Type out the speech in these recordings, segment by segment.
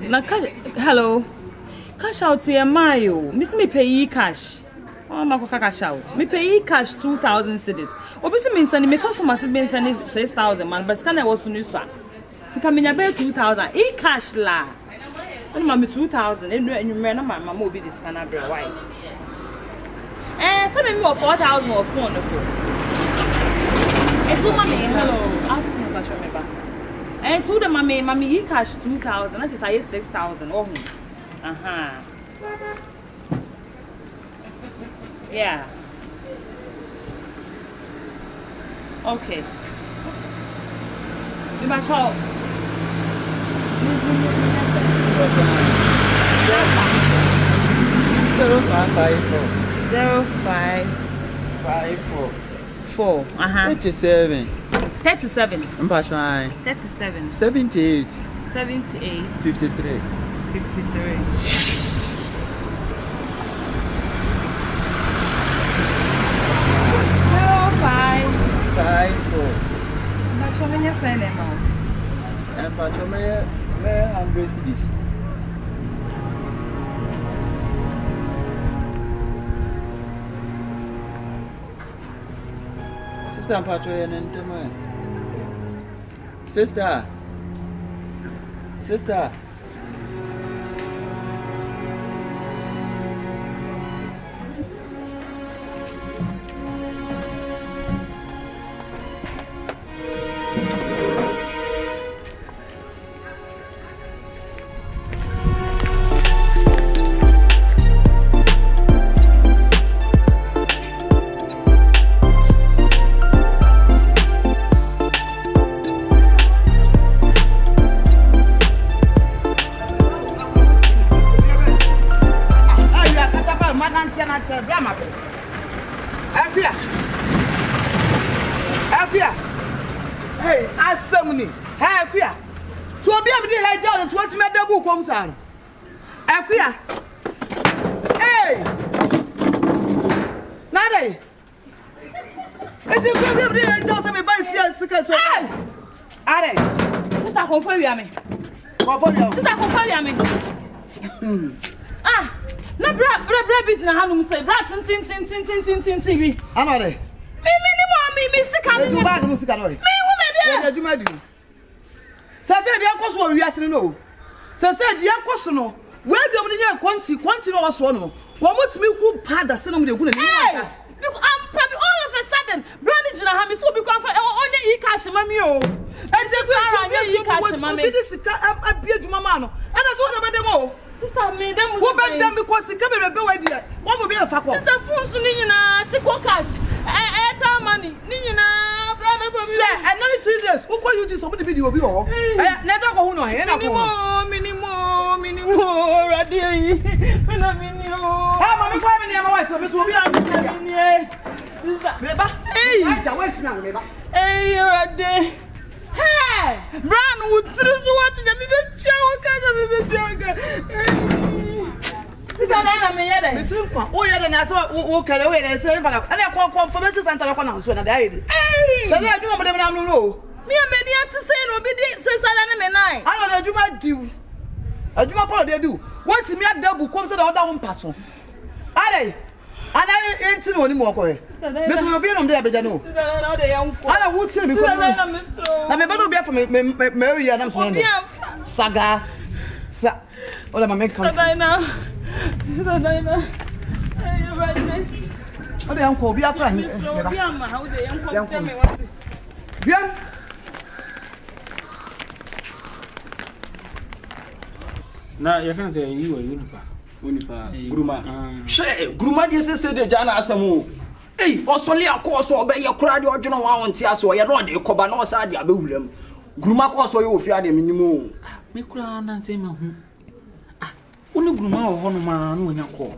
Na cash. Hello. Cash out here, Mayo. Miss me pay cash. Oh, my cash out. Me pay cash 2,000 cedis. Obviously, means sending me customers have been sending 6,000 man, but scan I was to new swap. To come in about 2,000. E cash la. And mammy 2,000. And you remember my mom will be this kind of why. And send me more 4,000 or 4 on the phone. It's what mommy. Hello. I'll just know about your member. And to the mommy, e cash 2,000. I just say 6,000. Oh, yeah. Okay. You my child. 0554. 37. 37. 37. 78. 53. 54. Not sure when you're saying it, Mom. And Patromea, 100 cities. Sister Patroy and Timon. Sister. Hey, Asamuni. Hey, Akuya. To be able to head down and to what made the book comes on. Akuya. Hey. Nade. It's a problem to head down some by second. Are. Just a confirm me. Just a confirm me. Ah. Na bra bit na hanum say bra tin. Anore. Me sika me. You bag no sika no. Me woman there. Ya djuma di. Say dey akoso wi asere no. Say dey akoso no. We do mo dey quantity no so no. Wo motimi hu pada se no mo dey hu na ni. Because I'm probably all of a sudden Brandy Jina ha me so be kwa for onye e cash mami o. And say e cash mami. Obi dis sika abia djuma ma no. And so na be dem o. Sister me dem wo be dem because sika be rebe we dia. Wo mo be fa kwa. Sister phone so ni nyina tiko cash. Airtime money. Ni nyina brother for me. Share another 3 days. Who call you this some video obi o. Na da ko hu no he na ko. Minimo radio yi. Mina minio. Ha mama kwa me na ma wa so me so obi a me. Beba. Hey. Aja wait na beba. Hey radio. Hey, Brown would through so what the me be choka. This na me yede. Me tun kwa. O yede na so wo kale we na say fa na. Na confirmation center ko na so na dey. Hey. Say na adwuma dem na no no. Me amani ati say no be dey say sala na me nine. Ano na adwuma diu. Adwuma polo dey do. What me adabu kom say na oda won paso. Are. Ana enti no ni mo ko e. Me so obi no dey abeja no. Na dey yanko. Ana wo tire bi ko. Na me ba do bi afa me ya na so no. Saga. Sa. Ola mama come. Dana. Hey, right there. Ode yanko obi akra ni. Obi ama how dey yanko tell me what. Bien. Na ya kan say yi wa unipa gruma she gruma de se de jana asamo osole akoso obeya kura de odweno wa wonte aso ye no de koba na osa de abewuram gruma koso ye ofia de minimo me kura na say ma hu oni gruma wo hono ma na onya ko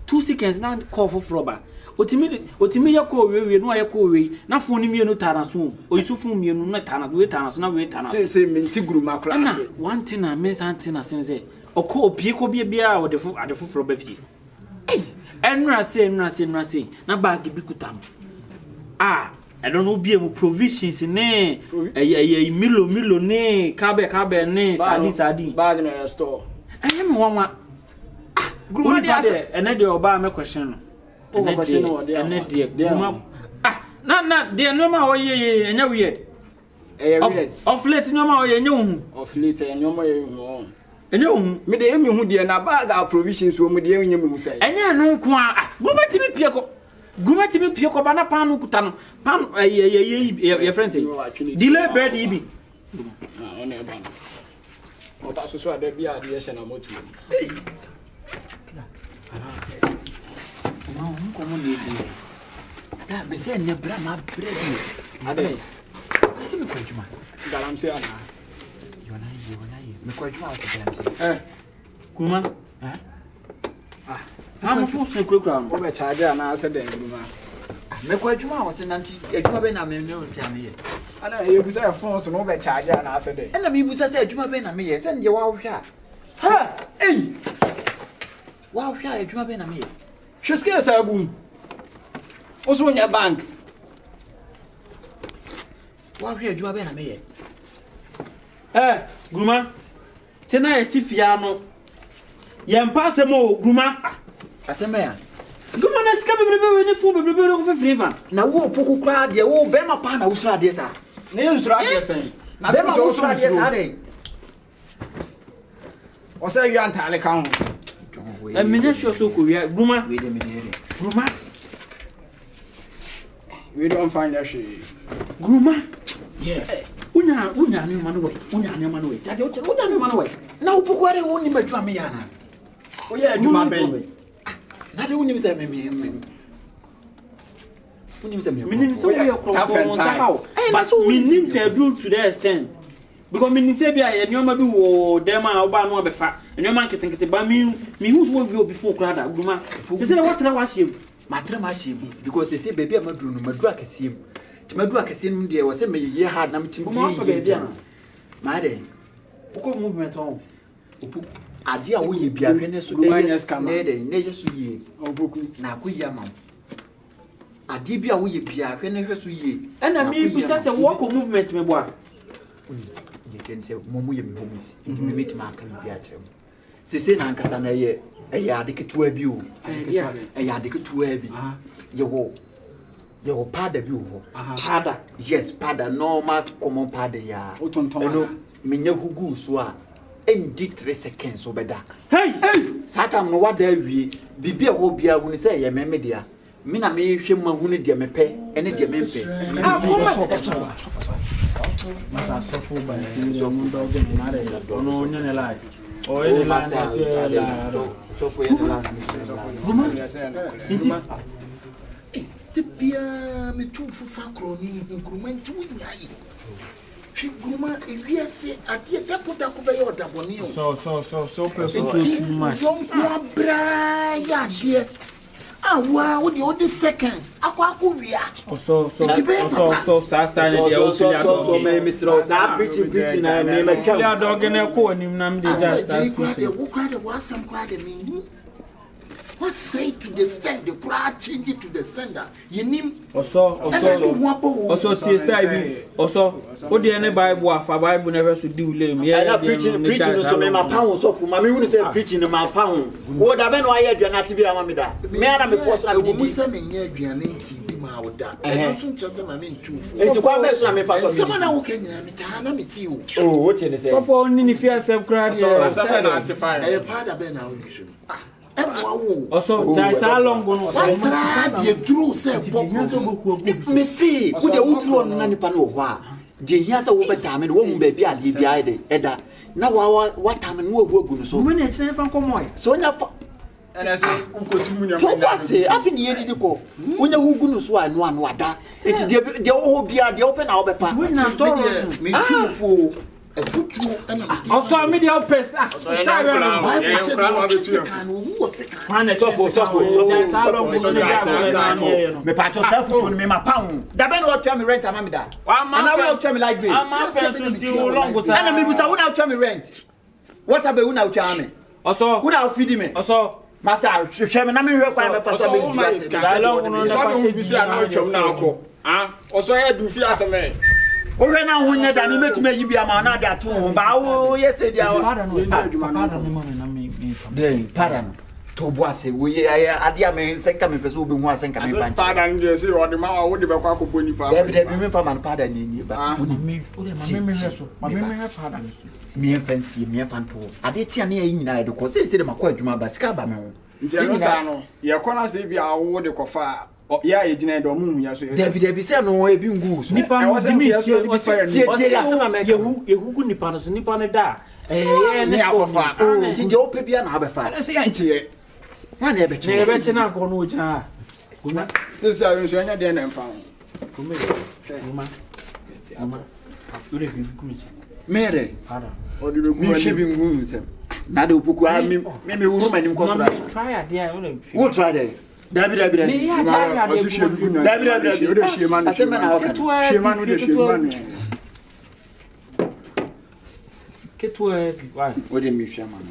2 seconds na call for froba otimi ya ko we no ya ko we na fo ni mienu tara so oyisufu mienu na tana we tana so na we tana say minti gruma class one thing na me something na say oko opie ko bia o adefo froba fi enra say na bag bi kutam I don't know be a provisions ne a milo ne cabe ne sadi bag na store I am one Gruma dey and dey oba me question no and dey Gruma na dey no ma oye enya weird weird of late no ma oye enya hu of late enya ma ye hu enya hu me dey emi hu dey na bag of provisions wo me dey enya me hu say enya no nko a Gruma timi pie ko Gruma timi pie ko ba na pan no kuta no pan your friend say delay bread ibi na on e ba no ota so ade bia ade ye na motu Não, como ele. Ah, mas é nebra ma bread. Ade. Você me conta mais. Galamse ana. Yonai. Me conta mais galamse. Gruma. Am force kura Wo be charge ana ase den Gruma. Me conta mais você nanti. Adwuma be na me no time ye. Ana ye bu say phone so no be charge ana ase den. Ena me bu say adwuma be na me ye. Se nde wa wo hwa. Ha! Ei! Wa wo hwa adwuma be na me ye. Hweske sa gum. Oso nya bank. Wa hwa adwuma be na me ye. Gruma tena etifia no yempa semo Gruma Asema ya. Gruma na sika bebrebe we ne fu bebrebe no ko fefriva Na wo opoku kra de wo be ma pa na wo sura de sa. Ne nsura ade sen. Na Be ma wo sura de sa de. O say you antale kan ho. e menya sure so ko wia Gruma We de me de. Gruma We don't find that shit. Gruma Yeah. unya ne ma no we jade unya ne ma no we Na opoku are wo ni madwuma me ya na. O ye adwuma ben. Na de wo ni se me. Wo ni se me. menim so we krofo somehow but menim to do to the extent because menim say bia ye nyoma bi wo dem a oba no obefa nyoma nketenkete ba me hu so we before krada Gruma they say what na wa shame Matra ma shame because they say baby amaduru no maduru akasiem. Ti maduru akasiem de wo se me ye hard na mtim Kuma fa baby a ma de uko movement on opu ade a wo ye bia hwe ne so ne ye so ye Opoku. na akoyia ma ade bia wo ye bia hwe ne hwe so ye and me bi say walk movement me boa ye ken se momu ye me homies ndi me meet ma kan bia kyerem se na nkasa na ye ade ketua bi o ade ketua bi ye wo pada bi o pada yes pada normal common pada ya Otonton. menya hugu so a endi 3 seconds obeda hey satam no wada wie bibia wo bia hu ni say ye meme dia me na me hwe ma hu ni dia mepe ene dia mempe masa sofo ba ti so mun do ge na re no nya ne live o e la na so for ye la inti te bia me tu fu fa kroni nkruma ntu nyai hwe gruma ewiase ade taputa ko be yo daboni o so person too much yon kwa bra ya de awa wo de seconds akwa wia so sasta ne dia o filia so me misro za preaching na me me kwa filia dog ne ko nim na me de just start wo kwa de wasam kwa de me what say to the stand the crowd change it to the standard yinim also tiesta bi also o de ne bible afa bible never so di ulem yeah preaching so me ma pound so ma me hu say preaching ma pound wo da be no aye aduana ti bi ama me da me ara me force na me di se me nya aduana nti bi ma wo da e so nchese ma me ntufu enti kwa be so na me fa so me se na wo ka nyina me ta na me ti o wo te ne say so for ni fear self crowd So say na antifire. e pa da be na wo nsu also jaisa long no what de duro say me see wo de wuduro no na nipa no ho a de hia say wo be da me wo mu ba bi ade bi aide eda na wa tam no wo agu no so mo ne chene fa komo so nya fa And I say unkotumu nya. to passe afi ni yedi ko wonya hugu no so anu ada enti de wo ho bia de wo pe na wo be pa we na store me tufu efutu ana also media pest start me patcho staff to me ma pound da be no tell me rent am me da and I will tell me like be am person ti long go and me buta who tell me rent what about who now tell me also who now feed me also master share me na me hwe kwa me fa so be long no na fa bi say na twam na akọ Also I do feel as a man. Owe na ho nya da me metuma yi bia ma na da to ho ba wo yes dia wo den pardon to bo ase wo ye ade a me senka me pese wo be hu asenka me panche pardon je say o de ma wo de be kwa akobɔ nipa de me fa man pardon ni ba wo ni me reso pardon me fancy me fanto ade tia na yi nyina de ko se de makɔ adwuma ba sika ba me ho nti no sa no ye kɔna se bia wo de kɔfa ya ye gina do mu ya so David se no e bi ngu so nipa no di mi tie asema me yehu gu nipa no so nipa no da ne akɔfa nti je ope bia na abefa se ya ntie na na e be chi ne be chi na akɔ no gina kuma se se ayo so anya de na mfa kuma ure bi kuma mere para o de be mi hwe bi ngu so na de Opoku a me wuru manim ko so ra try ade a ule wo try there David me ya da o se hwe bi gu David o de hwe man asema na waka hwe man o de hwe man ketwa bi wa o de mi hwe man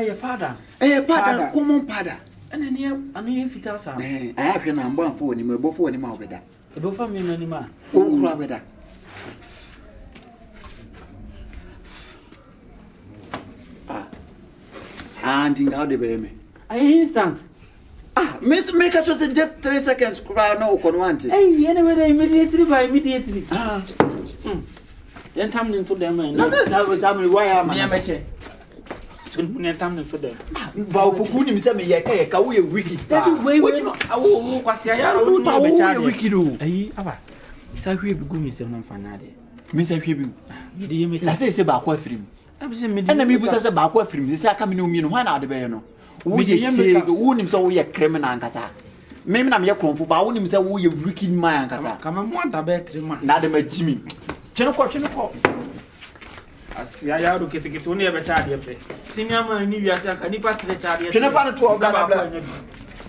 ya pada pada common pada ana ne ani fita sa aya hwe na mbo amfo woni ma ebofo woni ma obeda ebe fa me nani ma o kura obeda and in how they be me instant miss make it just 3 seconds kura no ko no ante anyway immediately then time into them na say some why am I meche so ne time into them ba Opoku ni se me ye ka wo ye wiki wait awo kwase ya ro ni be cha wiki do aba sa hwe bi gu mi se na mfana de me se hwe bi me de me na say ba kwa firim ena me busa se ba kwa firim se aka me no mi no hwa na ade be no wo ye se wo nim se wo ye criminal ankasa me na me ye kromfo ba wo nim se wo ye wiki man ankasa kama mo anta be 3 months na de ma jimi chene ko asia ya ro ketekete woni e be cha de pe senior man ni wiase aka nipa 3 cha de chene fa no to obla bla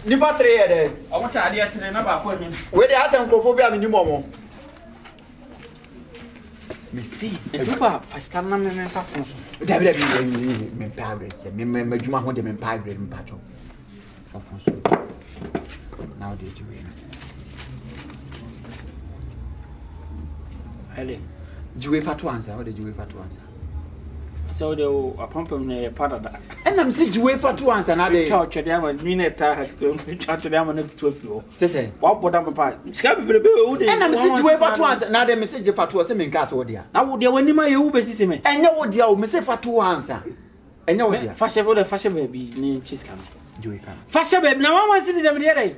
nipa 3 ye de o cha de 3 na ba ko nyi we de asen kromfo bi a me ni momo me see etuba faska na me fa fon so David me pagre se me juma ho de me pagre me pacho afonso now they do it hele jiwe fatu answer how de jiwe fatu answer so de apampam na pada da and I'm see jiwe fatu answer na de cha chede ama mi na ta ha to cha chede ama na to afio se wa boda papa sika bibere be wo de and I'm see jiwe fatu answer na de message fatu se me nka so dia na wo de wani ma ye wo be sisi me enye wo dia o me se fatu answer enye wo dia fashe wo de fashe baby ni chiska no jiwe ka fashe baby na mama si de dem de dai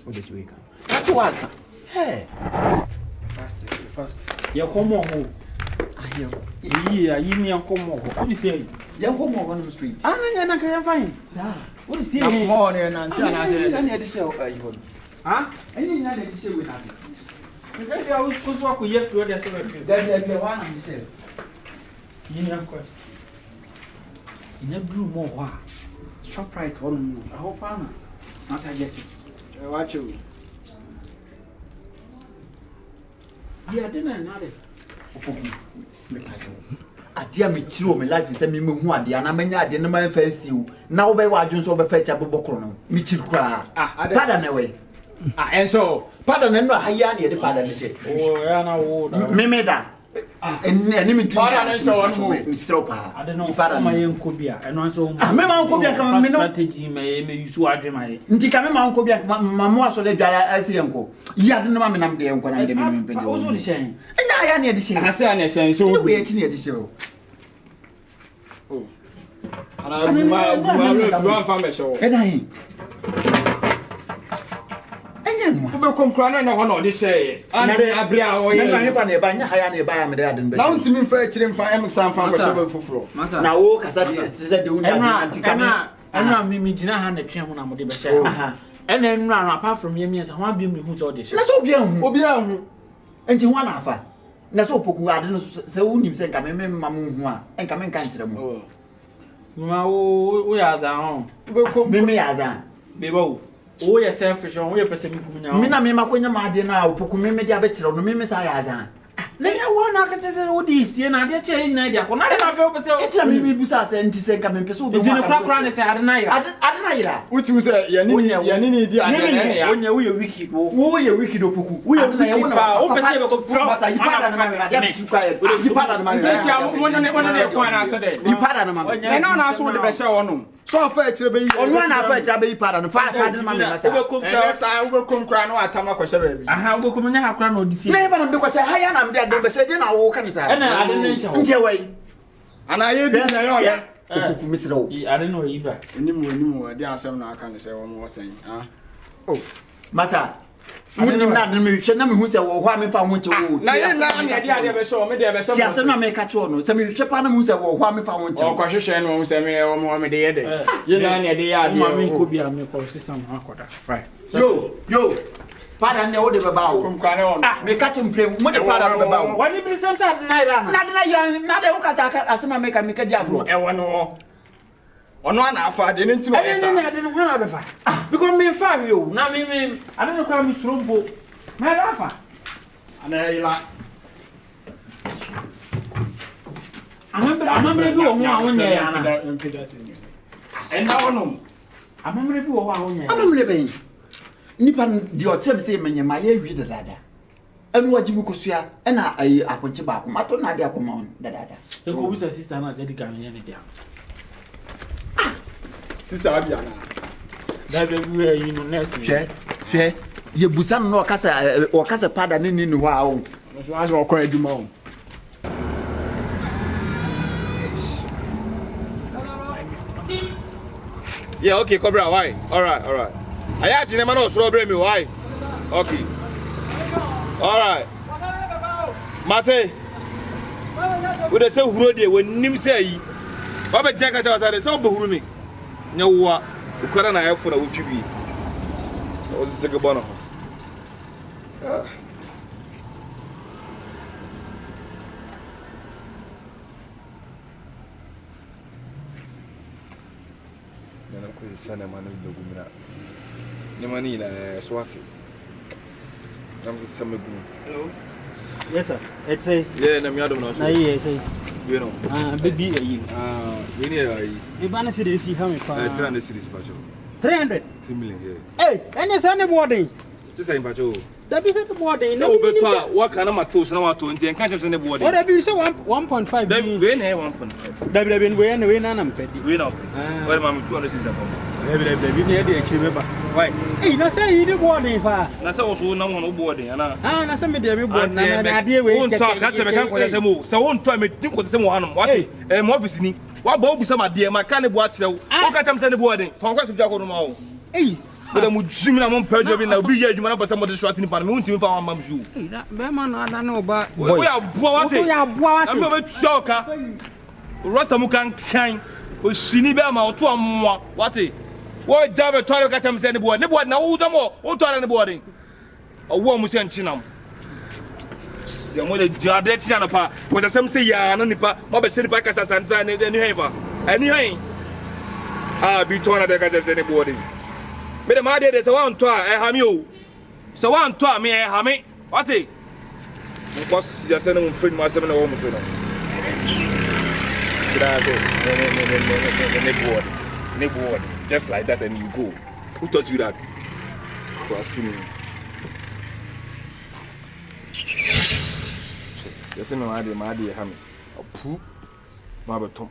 o de jiwe ka fatu answer hey fast ya komo ho ayo yi ni komo ho o di fe ya ko mo on the street anya na kan fine za o di se mo ne na nti ana se na de se ayo ha enye na de se we na se ngai ya us ko so ko ye flo de se we David be wa na de se yi ni anko ina dru mo ho a shop right wo no a ho pa na ta get watch you ya de na na de Opoku me pacho adia me tiro me life se me hu adia na manya ade na man fancy u na wo be wa adwon so be fa cha bobokro no me tiro kra pada na we enso pada na no haya na ye de pada ne se o ya na wo da me da eni me tiro pada na so what wo mistro pa ade no pada ma na ye nko bia eno anso me ma nko bia ka me no strategy me yusu adwe ma ye nti ka me ma nko bia ma mo aso le dwa asi enko ya de no ma me nam de enko na de me me o so di shen enya haya na ye de se ase ana sen so wo ye ti na ye de se o ana ma fa me so ena hi enya no be komkra na ho na odi se ana de abria o ye na he fa na ba nya haya na ba ya me de ade no be na untimi fa akire mfa em san fa ko se be foforo masa na wo kasa de uni antika me ena mi gina ha na twen ho na mo de be sha ena enu anu apart from ye mi se ho abiem ni hu so de sha na so obi ahu enti ho na afa na so Opoku ade no se unim se nka me mamu hu a enka me nka nkire mu ma wo ya za ho be kom me ya za be ba wo ye selfish wo ye pese mi kum nya me na me makonya ma ade na Opoku me de abekire no me sa ya za Lẹ́yìn wọn náà kẹ́tẹ́ sẹ́ wọ́n di ìsìyẹ́ náà adé kyẹ́ yìí náà di àkọ́ náà dé máa fẹ́ wọ́n pẹ́sẹ́. Ètí àmì mi busa sẹ́ ntí sẹ́ nka mi mpẹ́sẹ́ òbí wọn. Ètí ni kúrakúra ni sẹ́ adé náà yìrà. Adé náà yìrà. Wúti wúsẹ̀ yẹni ni di adé náà yà. Wọ́n yẹ wúyẹ wíkì wo. Wọ́n yẹ wíkì Opoku. Wúyẹ wíkì pa ó pẹ́sẹ́ yẹ bẹ́ẹ̀ kó fúra. Basa yipada na mami adé ti kwa yẹ. Yipada na mami. Sẹ́sì àwọn wọn ní ẹ̀kọ́ ẹ̀ náà sẹ́ dẹ̀. Yipada na mami. Ẹ̀ náà náà sọ wọ́n de bẹ̀ ṣẹ́ wọn nù. Sọ fẹ́ ẹ̀kyerẹ́ bẹ́ yí. Olúwa náà fẹ́ ẹ̀kyerẹ́ bẹ́ yí padà nù. Fáadé na mami nasa. Ẹ̀nẹ́ sáà wọ́n kọ́ nkura ní wà á tam akọ̀ṣẹ́ bẹ́ẹ̀ bi. Aha wọ́n kọ́ mi ní akora náà odi sí. Mẹ́rin fana mi de kọ́ṣẹ́ haya na mi de adé bẹ́sẹ̀ dé na wo kani sa. Ẹ̀nà adé ní nhyɛ wɔ. Njẹ́ wẹ̀. Àná yé bi ní ẹ̀yọ́ yẹ. Opoku misiri o. Adé náà yí bá. Ẹnimu ẹ̀dí asẹ́mu náà aka ní sẹ́ wọ́n wọ́ sẹ́yìn. Masa. Wúni náà mi hwẹ́ náà mi hu sẹ́ wọ̀ họ́ àmì fa ho nkyɛn o. Na yé náà ní ẹ̀dí adé bẹ́ sẹ́ wọ́n mi dé bẹ́ sẹ́ wọ́n. Ti asẹ́ náà mi ka kyerɛ no sɛ mi hwẹ́ pa náà mi hu sẹ́ wọ̀ họ́ àmì fa ho nkyɛn. Ọkọ̀ hwehwẹ́ ni wọ́n sẹ́ mi wọ́n mi de yẹ dẹ̀. Yé náà ní ẹ̀dí yẹ adé. Ọmọ mi nkó bi àmì kọ̀ sísan mu akọ̀dá. Yo. Pada ne o de bɛ ba o. Kumkura ne wɔn. Me ka kyerɛ mpire mo de pada bɛ ba o. Wọ́n ní bí sẹ́ńsẹ́ adé náà yìrà náà. Na de na yira na de o ka sa asema me ka di agro. Ẹ̀wọ̀n ni wọ́n. Ọ̀nà àná afa adé ní ntí wọ́n yẹ sá. Adé ní adé ní wọ́n náà bẹ̀ fà. Because mi nfa mi o na mi adé ní kọ́ mi sùrù mbo. Mẹ́ ẹ̀ láfa. Àná ẹ̀ yìí la. Amamire bi wɔ ho a wonyɛ yɛ ana. Ẹ̀nà wọn nù. Amamire bi wɔ hɔ a wonyɛ yɛ. Amamre bɛn. Nipa di o tell me say menye ma ye wi dada. Enu waji mi kosua e na ayi akonche ba akoma to na de akoma on dada. E ko bisa sister na jadi kan yɛ ne dia. Sister abi ana. Da be bi wɛ yi no nurse. Hwɛ ye busa no o kasa pada ne ni hɔ a o. So as ọkọ eduma o. Yeah, okay, Cobra, why? All right. I had to never know strawberry me, why? Okay. All right. Mate. We dey say huro dey we nim say yi. Ba be jaka ta ta dey say obehuru me. Nya wo ukara na ayefo na wotwi bi. O se ge bono. Nana ko sana manu dogumina. Ni mani na swati. I'm just some good. Hello. Yes sir. It's a Yeah, na mi adom na so. na yi say. You know. Baby yi. We need a E ba na se dey see how me pa. 300 cities pacho. 300. 2 million yeah. Hey, any say any boarding. Sisa pacho. Da bi say the boarding. So beto what kind of matos na wato nti en kan chese ne boarding. Oh, da bi say 1.5. Then we na 1.5. Da bi we na na mpedi. We na. Well mama 200 cities from. Bi na dey akiri beba. Why? Hey, na say you dey boarding fa. Na say wo na won boarding ana. Na say me dey me board na ade we. Won to ka se me kan ko se mo. Se won to me tin ko se mo hanom. What? Mo office ni. Wa ba obusa ma de ma kan ne bo akire wo. Wo ka cham se ne boarding. Fa ko se fi akono ma wo. Hey. But I'm jimmy na mon page bi na obi ye adwuma na pese mo de short ni pa me won timi fa wan mam ju. Hey, na be ma na ada na oba. We ya boa what? We ya boa what? Am be choka. Rasta mu kan o shini be ma o to amwa. What? Wo jabe to ka cham se ne boarding. Ne boarding na wo zamo o to ne boarding. Owo mu se nchinam. Ya mo de jade ti na pa. Ko se sem se ya na nipa. Mo be se nipa kasa sanza ne ni hen pa. Ani hen. Bi to na de ka cham se ne boarding. Me de ma de se wan to a ha mi o. Se wan to a me e ha me. What? Because ya se no friend ma se me na wo mu so no. Should I say ne board. Just like that and you go. Who taught you that? You are seeing me. You see me ma de ha me. Opu. Ma be tom.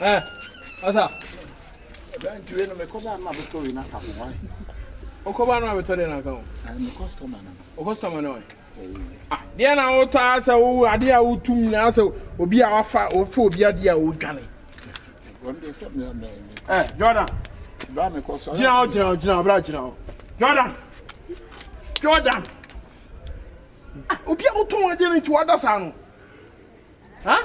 What's up? Don't you know me come on my story na ka mo. O ko ba no abetore na ka o? I'm a customer na. O customer no. Ah, dia na o to asa o ade a o tum na asa obi a wafa o fa obi ade a o dwane. One day say me. Jordan. Ba me customer. Gina, bra Gina. Jordan. Obi a o ton ade ni to oda sa no. Huh?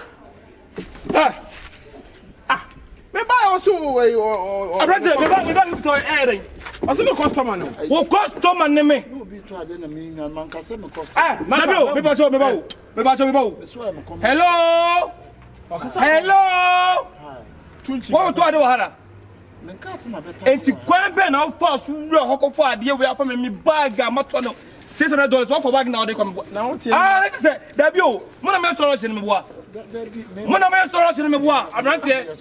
Me buy also President, me buy to air. I see the customer now. Wo customer ne me. No be try dey na me man ka say me customer. Me ba cho. Hello. What to ade wahara? Me ka say my better. Enti kwan be na fa so wura hokofo ade we afa me bag amato no $600 what for bag now they come now. Let's say that bio mo na me storage ni me boa. Mo na me storage ni me boa.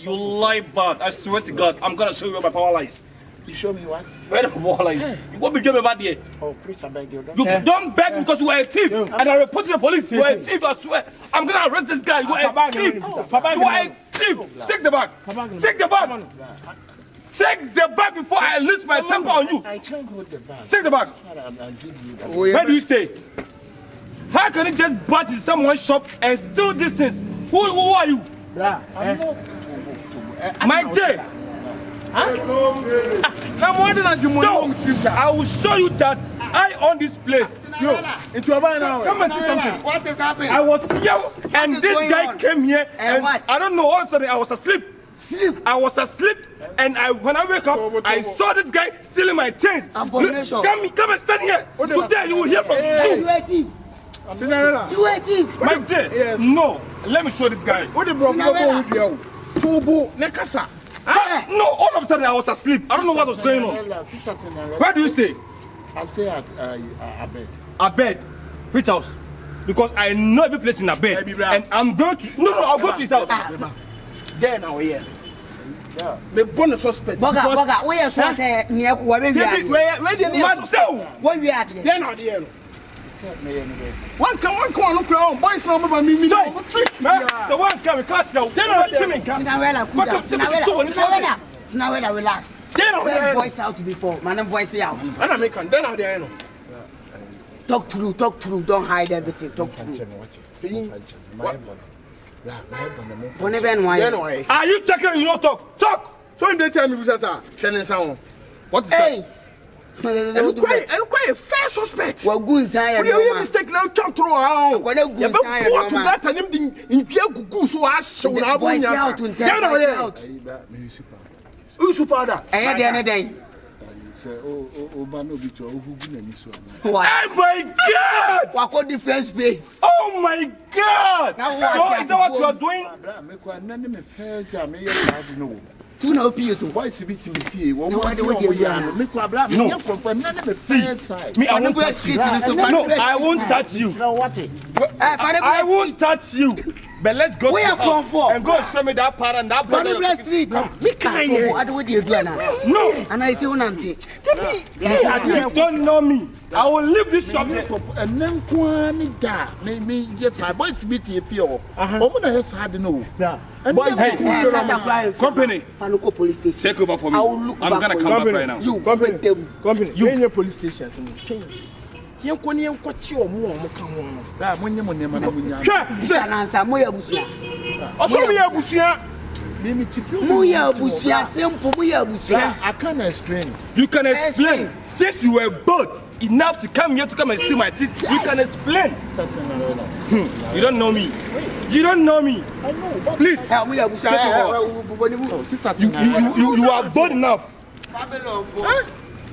You lie bad. I swear to God, I'm going to show you where my power lies. You show me what? Where the power lies? What be doing about there? Oh, please I beg you. You don't beg because you are a thief and I report to the police. You are a thief, I swear. I'm going to arrest this guy. You are a thief. You are a thief. Take the bag. Take the bag. Take the bag before I lose my temper on you. I can't hold the bag. Take the bag. I'll give you that. Where do you stay? How can you just barge in someone's shop and steal these things? Who are you? I'm not Mike J. No, I will show you that I own this place. Yo, it's your buy now. Come and see something. What is happening? I was here and this guy came here and what? I don't know, all of a sudden I was asleep. I was asleep and when I wake up, I saw this guy stealing my things. Abomination. Come and stand here. Today you will hear from You a thief. Cinderella. You a thief. Mike J. Yes. No, let me show this guy. What the bro go with you? Tubu nekasa. No, all of a sudden I was asleep. I don't know what was going on. Where do you stay? I stay at Abed. Abed. Which house? Because I know every place in Abed. And I'm going to... No, I'll go to his house. There now here. Yeah. Me born a suspect. Boga, where you say near where we are? Where the Marcel! Where we are? There now there. Set me anyway. One come look around. Boys now me me. So one come catch now. Then I came in. Cinderella, relax. There now there. Voice out before. Man, voice out. And I make there now there no. Talk through. Don't hide everything. Talk through. Are you talking? You don't talk. Talk. So in the time you say sir, what is that? And quite a fair suspect. Well, good side. You mistake now come through around. When you go to that and him in Pierre so I show now. Voice out. Who's super that? I had the other day. Oh, no, be to Oh my God! What different space? Oh my God! So is that what you are doing? Two no peers. Why is it in the fee? No, I don't want to make a black no. Me, I won't touch you. No, I won't touch you. I won't touch you. But let's go Where to the house and go show me that part and that part. Street. Me can't. I don't want to do that. No. And I say, "Unanti." You don't know me. I will leave this shop. And then me just I boys meet you pure. I'm gonna have had no. Boys, hey, Kompany. Fanuko police station. Take over for me. I'm gonna come back right now. You Kompany. You in your police station. You can watch your mom. When you answer Moya Busia. Moya Busia, simple Moya Busia. I can't explain. You can explain. Since you were bold enough to come here to come and steal my teeth, you can explain. You don't know me. You don't know me. I know. Please, help me, you are bold enough.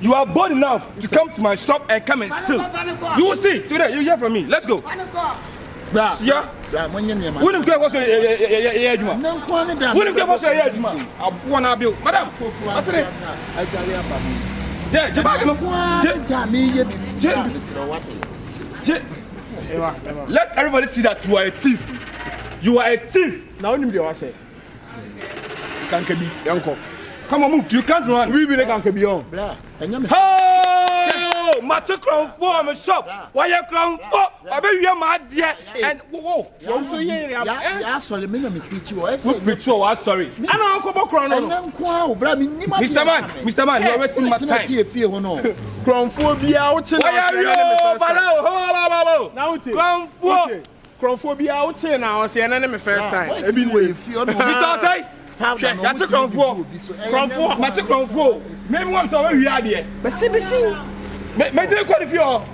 You are bold enough to come to my shop and come and steal. You will see today. You hear from me. Let's go. Yeah. Who didn't get what's your Who didn't get what's your I want to build, madam. Let everybody see that you are a thief. You are a thief. Now you know say. Can't be uncle. Come on, move. You can't run. We will can't be on. Oh! Yo, match crown for my shop. Why you crown for? I bet you my dear. And whoa, so yeah, sorry, me no me preach you. Preach you, I'm sorry. I know Uncle Crown. Mr. Man, you're wasting my time. Crown for be out. Crown for be out now. I say an enemy first time. Mr. Say. That's a crown for. That's a crown for. Maybe once over we are there. But see. Make the call if you're.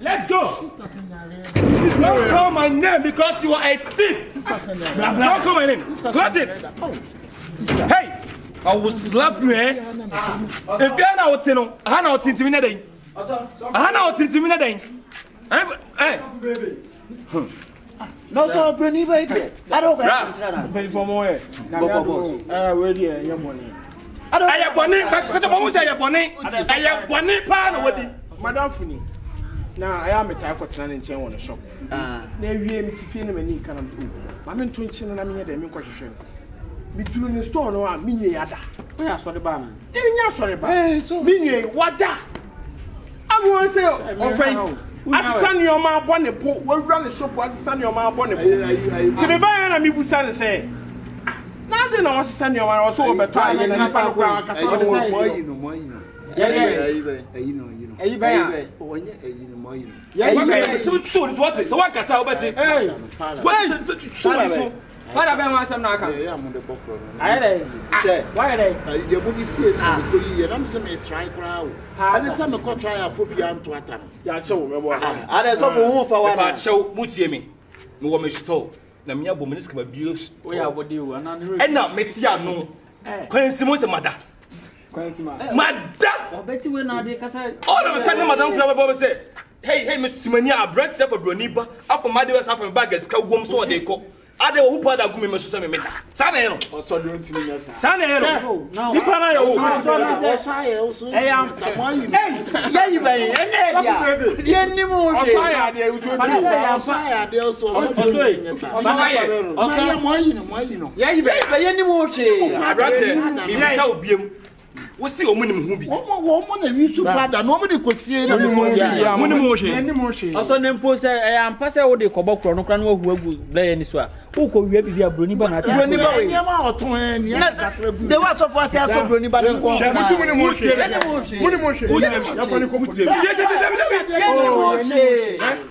Let's go. Don't call my name because you are a thief. Don't call my name. Close it. Hey, I will slap you, eh? If you're not Tino, I know it's intimidating. I know it's intimidating. Hey. No, so Bernice, I don't get pay for more. Where do you money? I have money, but I have money. I have money, pan with it. Madam Funi. Now I am a type of turning chain on the shop. Never be able to feel any kind of school. I'm in 20 and I'm here, the question. Between the store, no, I'm mini yada. Where are the banner? Yeah, sorry, but mini what that? I want to say, oh, I send your man bonnet, we'll run the shop as send your man bonnet. To be buying a me who say, nothing I was send your man also, but trying and I found so what can I say? Hey, what about some knocker? Why are they? You would see it. I'm saying try crowd. And some could try a foot young to attack. Yeah, so I saw for one for one. So, what's me? No woman stole. The mere woman is abused. We are what you and not Metia no. Coincidence, mother. Mother! I bet you when I did. All of a sudden, Madame Flower said, Hey, Mr. Mania, I bred self a broniba. After my dear half and baggers, cow woman so they call. I don't who put that gummy must me. Sanero. Or so don't tell me, sir. Sanero. No, I am someone. Yeah, you may. Yeah, any more. We see a minimum who be. One of you, brother. Nobody could see any more. Also, then post I am passing all the Cobok Chronocran who will play any swap. Who could we be a Bruniba? There was so far as Bruniba.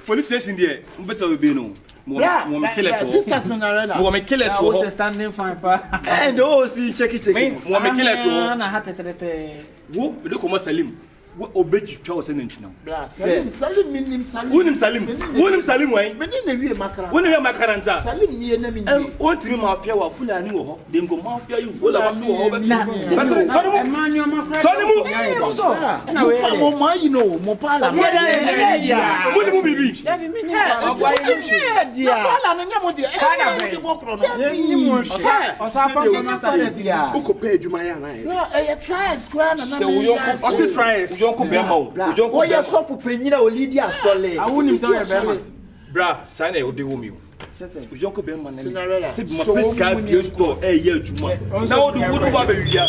Police station there. Better will be no. Sisters in Arena. Woman killers who standing fine. And those check it. Woman killers who I had to who look almost Salim. What obey you Charles and now? Salim meaning Salim. William Salim way. When you have Macaranta. Salim near them. And one to mafia or full and new, then go mafia you full of Oh, yes, so for Penina or Lydia Solé. I wouldn't say, Bra, sign a deal with you. Uncle Berman, sit my place card, your store, a year to one. Now, the wood of Abia.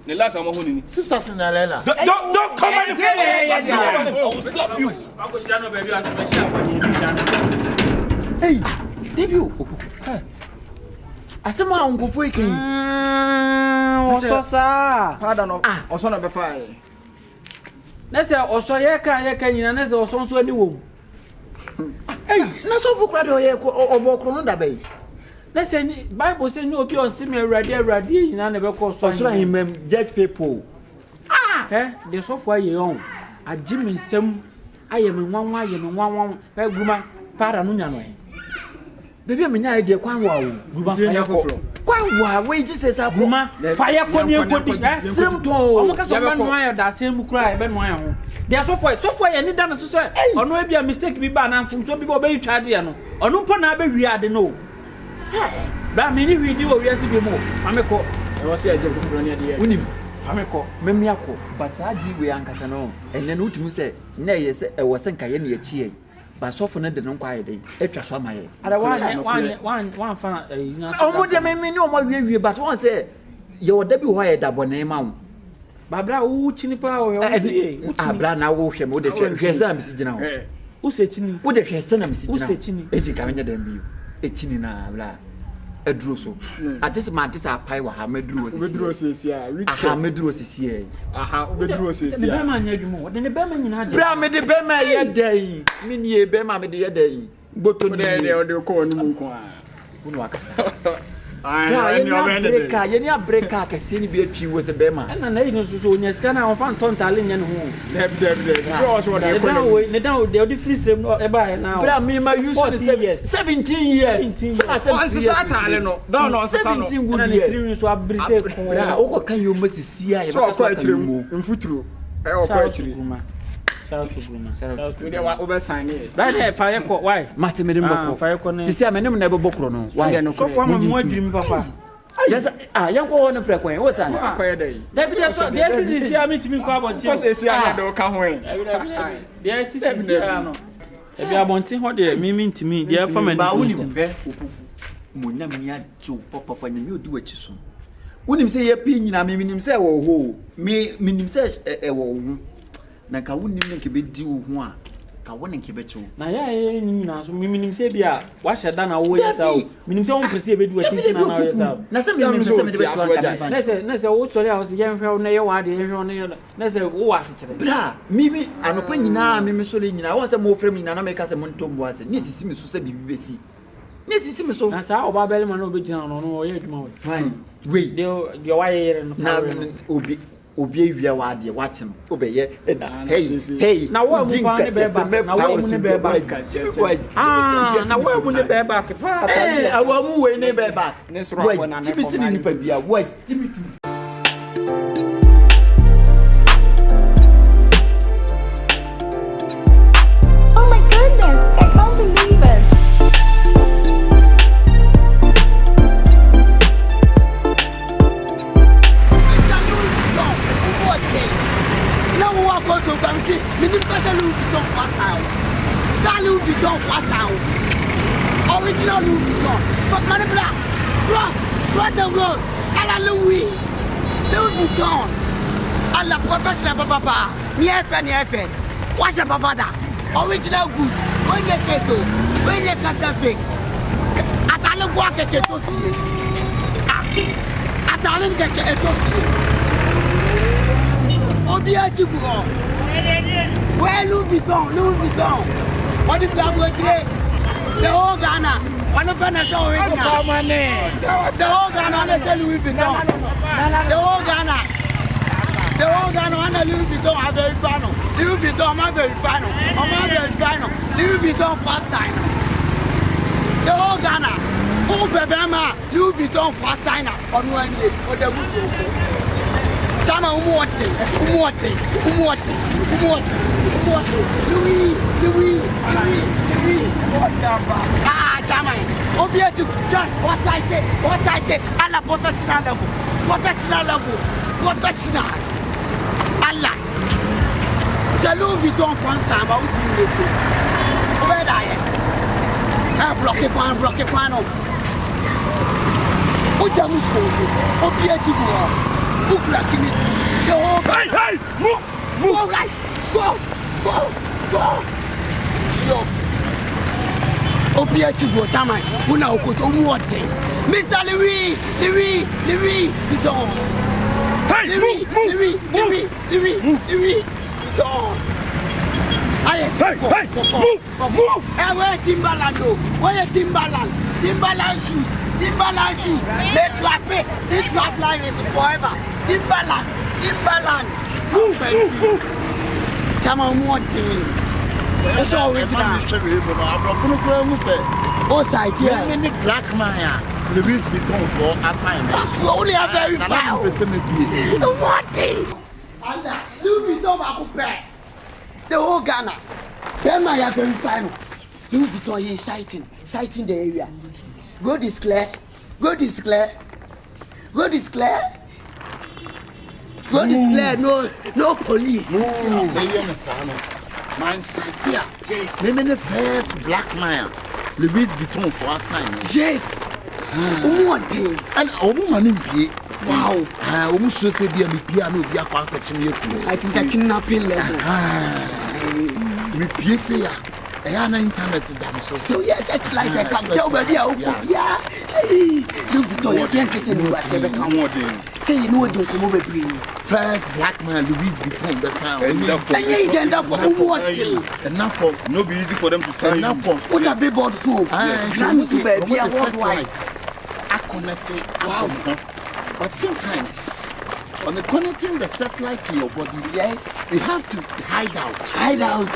The last time I'm Sisters in Arena. Don't come and I will slap you. Hey, debut. I said, my uncle freaking. Pardon, or son of a fire. Let's say, or so you can, and or so any womb. Hey, not so for crowd or walk on that bay. Let's say, Bible says no pure similar ready, and I never call so him judge people. The software you own. A Jimmy Sam, I am in one, Gruma, Paranunya. Baby, I'm an idea. Quite wow, wages says a woman, fire upon your body. That same cry, Ben Wire. They are software, and it done to say, or no, be a mistake be banned from some people be chargiano, or no panabe we are the no. That many we do, we have to be more. Amico, I was here just for any idea. Amico, Memiaco, but I give we Ancasano, and then Utim said, Nay, yes, I was thinking I am a cheer. But so for the non quiet day, it was my head. One fan. Oh, the men know what we but one say, your debut wired that one name out. Babra, who chinipa or Abla now will him with the message now. Who said chini? Would the first message? Who said chini? It's coming to them. It's in a druso. At this man, this are pie with Hamedros, yeah. Hamedros is here. Aha, Bedros is here. Then the Berman in Bram, the Bema yet day. Mini Bema, the other day. But to the call I break a scene be a was a Bema. And an agent so near Scana of Anton Tallinn and who. They'll defeat them by now. Bram, me, my use 17 years. 17 good years. What can you must see? I quite true in futuro. Fire why? Martin fire never book no. Why no? So for my dream, papa. Yes, I am going to frequent. What's that? This is here meet me carbon. Because it's here, don't come away. Yes, if you are wanting what they mean to me, they are from a Munamia Joe, Papa, and you do it soon. Wouldn't say a opinion, I mean, himself, oh, me, meaning says a woman. Naka wouldn't even keep it due one. Kawan and keep it too. Now, yeah, so meaning Sabia, wash it down away. Meaning, don't perceive it with it. Let's say, what's all else, young girl, near what the let's say, what's it? Blah, maybe I'm opinion now, Mimi Solina. I was a more framing and I make us a montum was a Mrs. Simmons to say, BBC. Mrs. Simmons, that's how Babelman will be down on all your mouth. Wait, your way and now obey your idea, watch him, obey it. Hey, now what will you bear back? Now what will you bear back? Now what will you bear back? I won't wait, never back. Let's write when I'm sitting in the way. Oh my goodness, I can't believe it. Original Louis Vuitton, but money black, cross the road, à la Louis Vuitton, à la professional papa, ni FN, what's your papa da? Original goods, when you get to, when you cut the fake, at all walk at the toffee, at all get a toffee. Obiachi Buron, where Louis Vuitton, what if you are today? The whole Ghana, one of them is already the whole Ghana, Louis Vuitton. The whole Ghana, one Louis Vuitton, are very final. Louis Vuitton, my very final. Louis Vuitton first sign. The whole Ghana, who Bebema, Louis Vuitton first sign on 1 year for the Wusu. Chama umuote. Louis. Chama. Obiachu, John, what I say, à la professional level. Allah. C'est Louis Vuitton français, va où tu le sais. Où est d'ailleurs? Bloqué quoi, non. Ojamuso, Obiachu, book la clinique. Hey, move, right, go. Obiachi go chama, una okoto umuote. Mr. Louis Vuitton. Hey, Louis Vuitton. Hey, move. Where Timbaland shoes. They trap line is forever. Timbaland. Move. Chama umuote. It's all original. Oh, side here. Many black man, Louis Vuitton for assignment. Slowly, I verify. What thing? Allah, Louis Vuitton, I go back. The whole Ghana. Then I have verified. Louis Vuitton is sighting the area. Go declare. No police. Man Satia. Yes. Maybe the first black man. Louis Vuitton for a sign. Yes. One day. And a woman in P. Wow. I almost say be a piano be a part of me. I think I kidnapping level. To be PCA. I have internet to so yes, it's like I come tell me yeah. Hey, Louis Vuitton, your friend is in the West. Say you know what you come over bring. First black man Louis Vuitton the sound. Enough for what? Enough for no be easy for them to sign. Enough for what a big board so. Grand to baby worldwide. Are connected. Wow. But sometimes on the connecting the satellite to your body, yes, you have to hide out. Hide out.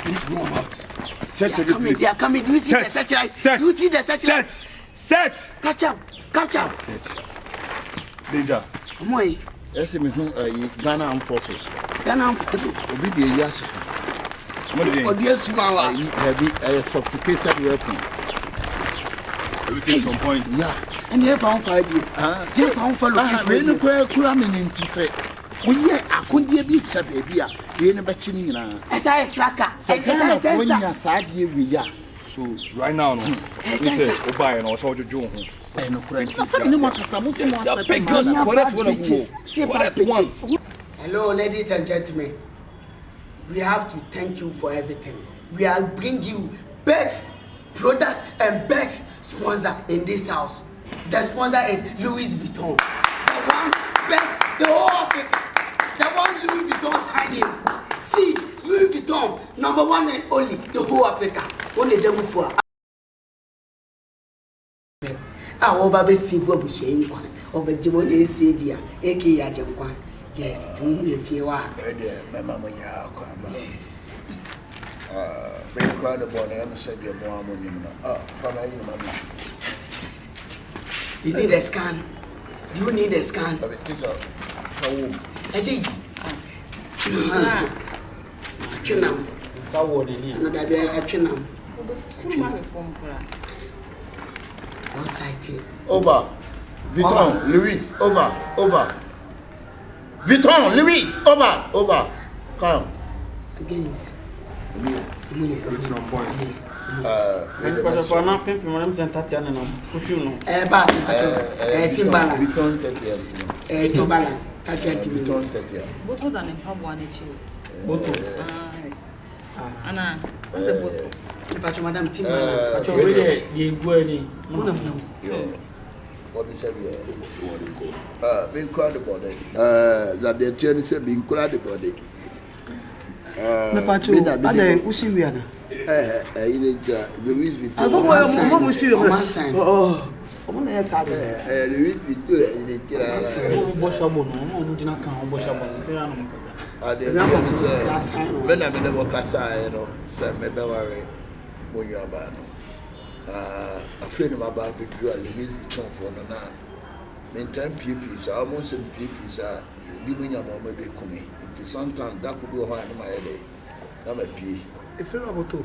Please go out. Search every place. They are coming. Do you see the satellite? Search. Do you see the satellite? Search. Catch up. Search. Danger. Amoy. Yes, me who Ghana Armed Forces. Ghana Armed Forces. Obi dey yes. What are you doing? Obi esumawa. Heavy sophisticated weapon. Everything some point. Yeah. And you found 5 years. You found for location. We no kura me nti say. We here akondie bi se baby a we no be chi ni na. Esa tracker. Esa when you sadie we ya. So right now no. We say oba no so jojo ho. No kura nti. Say no makasa mo se mo asebe. Hello ladies and gentlemen. We have to thank you for everything. We are bringing you best product and best sponsor in this house. The sponsor is Louis Vuitton. The one best, the whole Africa. The one Louis Vuitton signed in. See, Louis Vuitton, number one and only, the whole Africa. Only them for. Our baby Sivo Bushin, or the Jimone Savia, aka Jankwan. Yes, to me if you are. Yes. Big crowd of one, I said your mom on you. You need a scan. You need a scan. I think. Over. Vuitton, Louis, over. Vuitton, Louis, over. Come. Against. Everything on point. Louis Vuitton. If you're about to,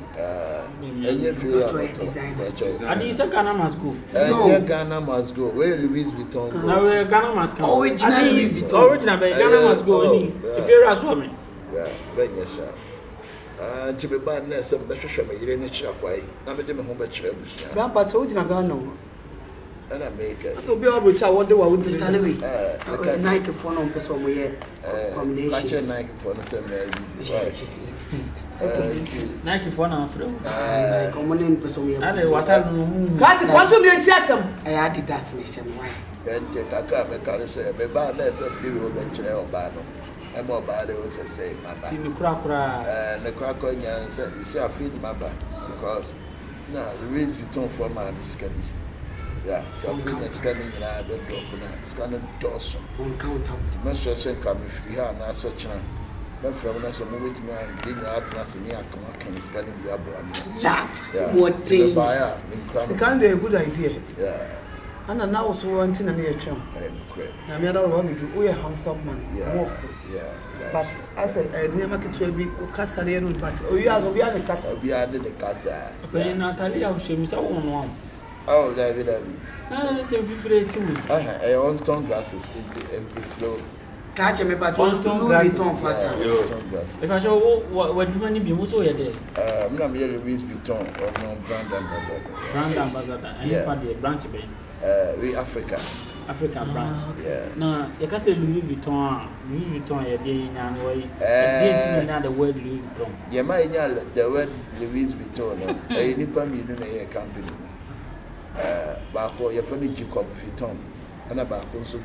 Ghana must go. No, Ghana must go. Where Louis Vuitton go? Now Ghana must come. Original Louis Vuitton. Original, but Ghana must go. If you're a swami. Yeah, very yes, sir. To be bad, there's some better me. You didn't check why. I'm a home bachelor. Grandpa told you Ghana. And I make it. So be all which I wonder what would Mr. Louis. Nike phone on person we here. Combination. Nike phone is very easy. Nike phone on Afrah. Common person we are. What are you? What do you tell them? I had the destination. Why? Then take a crab and carry say, be bad, let's have the road lecture or banner. I'm more bad, also say, Mama. In the cracker, and the cracker, and say, you see, I feel Mama because now the Louis Vuitton for my scanning. Yeah, so I'm feeling scanning and I don't drop on that. Scanning Dawson. On count up. The master said, come if we are not such a. My friend, when I said, move it to me and bring your atlas and I can scan the abo. What thing? The kind of a good idea. Yeah. And now so one thing and near chum. I'm not wrong with you. We are handsome man. Yeah. But I said, I never market to be Castellano, but we are the castle. We are the casa. Natalia, she was a one. Oh, David. No, it's a different too. I own stone glasses in the flow. Catch me, but Louis Vuitton for us. If I show what you want to be, what's all there? I'm not here Louis Vuitton or no brand ambassador. Brand ambassador, and you find the branch bank. We African branch. Yeah. No, you can say Louis Vuitton, you're being young way. Didn't know the word Louis Vuitton. Yeah, my the word Louis Vuitton, a Nippon Millionaire company. Back or your friend Jacob Vuitton, and about also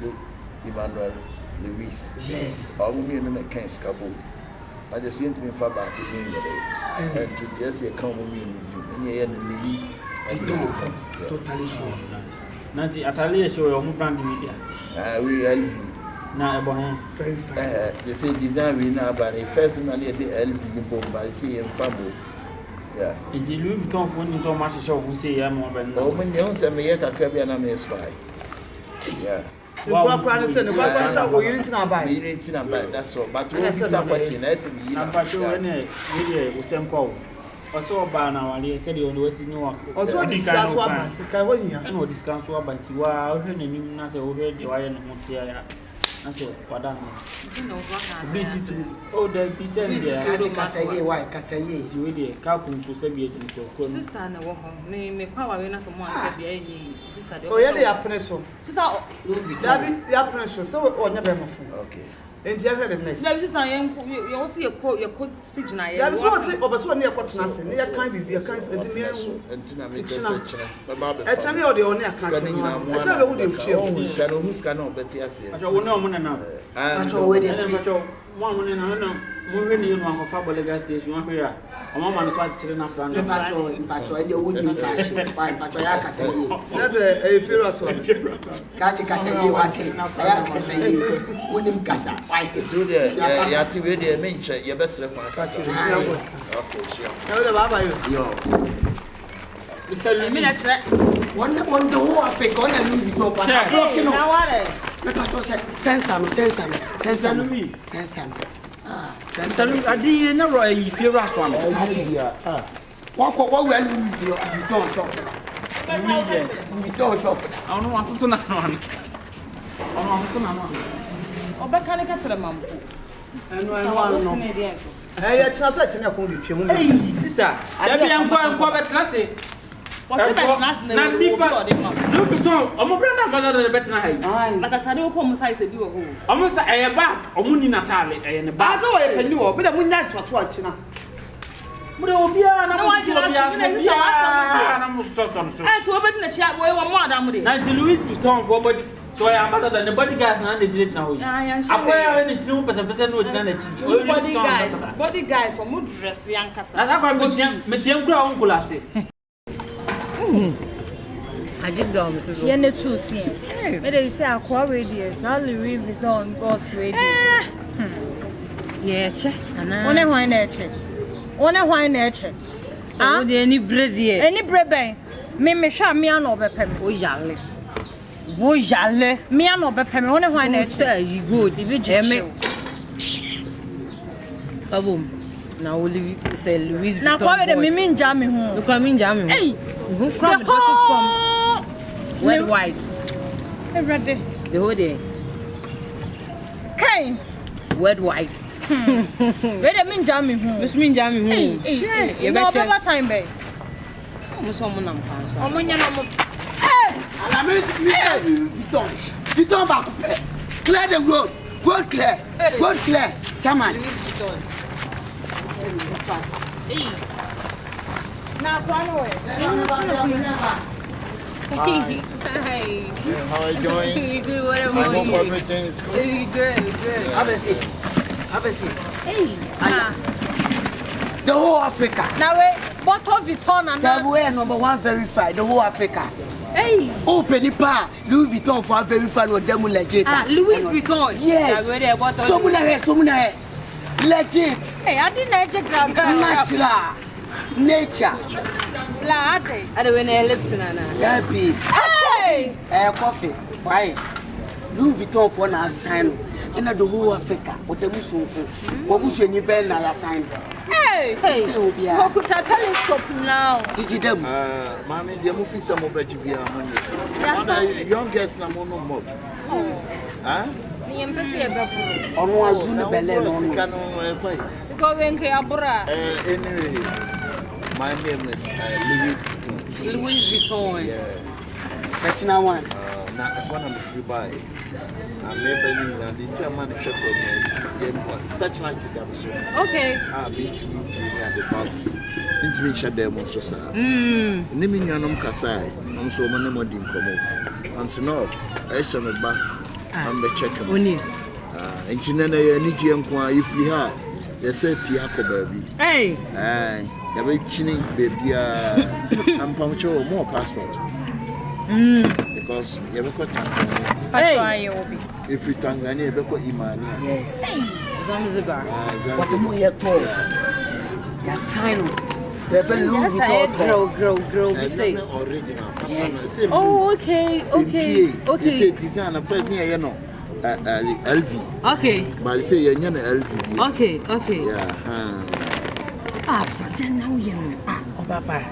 Emmanuel Louis. Yes. All women in a can scabble. I just seem to be far back to me and to just say, come with me and Louis Vuitton. Totally sure. Nanti Atalia show your brand media. We LV. Now, a boy. Very fine. They say design we now, but the first and the LV bomb by seeing Fabo. Yeah. And the Louis Vuitton for you to match show who say I'm more than oh, when you say me, I can't be an American spy. Yeah. You go up and say, you need to buy. You need to buy, that's all. But what is that question? That's me. I'm not sure any video with some call. Also, by now, I said you always knew what. Also, discuss what I know discount what, but you are already not already. Why am I? I said, what done? Oh, the pizza. Cassaye, why Cassaye? You will calculate to save it into Sister and a woman may power when someone can be sister. Oh, yeah, they are pressure. Sister, they are pressure. So, or never. Okay. And you have a nice. No, just I am. You also your coat signal. Yeah, but what's one near what's nothing. They are kind of be a kind of and I tell you, the only account. I tell you, who do you who's cannot, but yes, I don't know when enough. That's already one when I don't know. Moving in one of our gas station, one here. A woman is watching enough from the Patrol, the wooden fashion by Patriarch Cassaye. never a fear at all. Catch Cassaye, what wooden Cassa. Why? through the Yati, main check, your best record. Okay, sure. Tell the Baba, you. One the whole Africa, one and Louis Vuitton. The Patrol said, send some. I didn't know if you're right from what will Louis Vuitton shop? I don't want to know. I don't want to know. or back can I get to the mum? And no. Hey, it's not such an account. Hey, sister, I be am going to class. What's the best last name? Look at Tom, I'm a brother better than better. But I don't come inside to do a hole. Almost a back, or Muni Natale, and a back. I know, but I wouldn't like to watch now. But it will be an and to open the chat where one more than with it. Louis Vuitton for body. So I am better than the bodyguards and the did now. I'm wearing it 2% with body guys for mood dress, young Cassa. As I am Medium Ground Gulassy. I did go, Mrs. Yenna too soon. But they say, Aqua radius, I'll leave it on God's radio. Yeah, check. Only wine nature. Only wine nature. Ah, any bread here. Any bread, me shot me an overpayment. Oh, jolly. Oh, jolly. Me an overpayment. Only wine nature. You go, the vigil. Boom. Now we'll say Louis Vuitton. Now call it a Mimin Jammy home. Look, I'm in Jammy. Hey, the whole from worldwide. Every the whole day. Okay. Worldwide. Where the Min Jammy home? Miss Min Jammy home. Hey, you better time, babe. Someone I'm passing. I'm on your number. Hey, Vuitton back. Clear the road. Road clear. Chairman. Now, Hi. How are you doing? Good. What I hope everything is good. Good. Have a seat. Hey. The whole Africa. Now, wait, bottle Vuitton and that way number one verified. The whole Africa. Hey. Oh, Penny Pa, Louis Vuitton for verified with them legit. Louis Vuitton. Yes. Someone legit. Hey, I didn't natural. Nature. Blood. I don't know Lipton. Happy. Hey. Coffee. Why? Louis Vuitton for now sign. And the whole Africa. What the Muslim. What was your bell now sign? Hey. What could I tell you stop now? Did you them? Mommy, the movie some of you be a young guests, no more. Huh? Ono azu ne bele no. Because when Abura. Anyway, my name is Louis Vuitton. Yeah. National one. Now, one of the free buy. I'm maybe and the German shop of such like the show. Okay. Beach and the box. Into me, shut them also, sir. Naming your name Kasai, I'm so many more dim come. And so, no, I shall not back. I'm the checker. And you know, need you if we have. They say Piaco baby. Hey. Aye. You're very chinning, baby. I'm punctual more passport. Because you have got Tanzania. If you Tanzania, you have got Imani. Yes. Zanzibar. What the more you talk? You sign. You have a Louis Vuitton. Grow. We say. Original. Yes. Oh, okay. You say design a person here, you know. LV. Okay. But you say you're not LV. Okay. Yeah. Now you oh, Papa.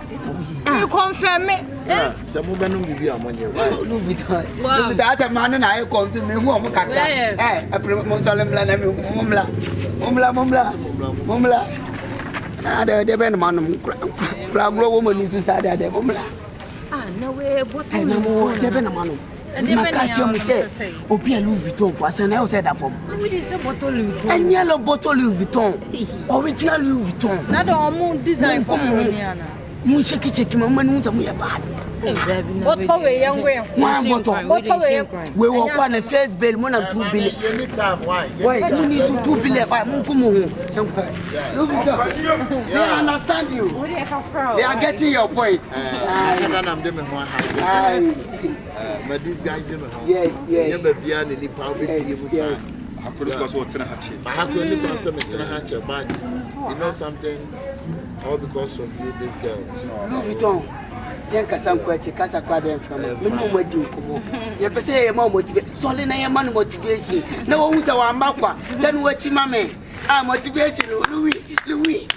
You confirm it. Yeah. Some women will be a money. Louis Vuitton. That's a man and I confirm me who I'm a cat. Eh, I promote Salemla. The Ben man, Crab woman is to say that the Mumla. No way. What? I know the Ben man. My catcher me say, Opia Louis Vuitton was an outside of them. And yellow bottle Louis Vuitton, original Louis Vuitton. Not all moon design for Moon shaky, my man, we are bad. What away, young way? One bottle. What away? We walk on a first bill, 1 and 2 billion. Why you need to 2 billion by Munkumu? They understand you. They are getting your point. But these guys, yes. Never beyond any power. Yes. I have to look on some hatcher, but you know something, all because of you, these girls. Louis Vuitton. Casa Quadam from no more do. You say a more motivation. Solid man motivation. No one's our Makwa. Then what you mammy? Ah, motivation. Louis Vuitton.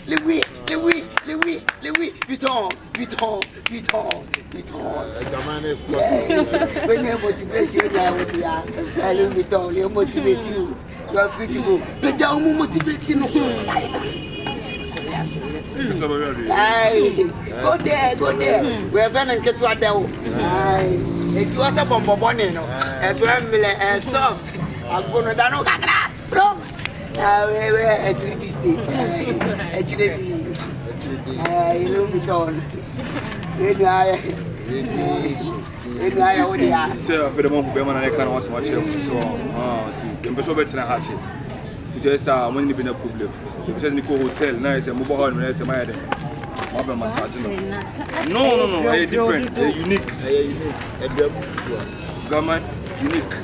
When you motivation, Louis Vuitton, you motivate you. You are free to go. But you are motivating. Go there. We are going to get to a devil. If you are a bomb as well, as soft, I'm going to down. Bro, at 360. Louis Vuitton. Sir, for the moment, Berman and I can't watch much of so. You're so better than hatches. Just when you been a problem. So we said Nico Hotel, nice and mobile home, nice and my head. No, they're different, they're unique. Government, unique.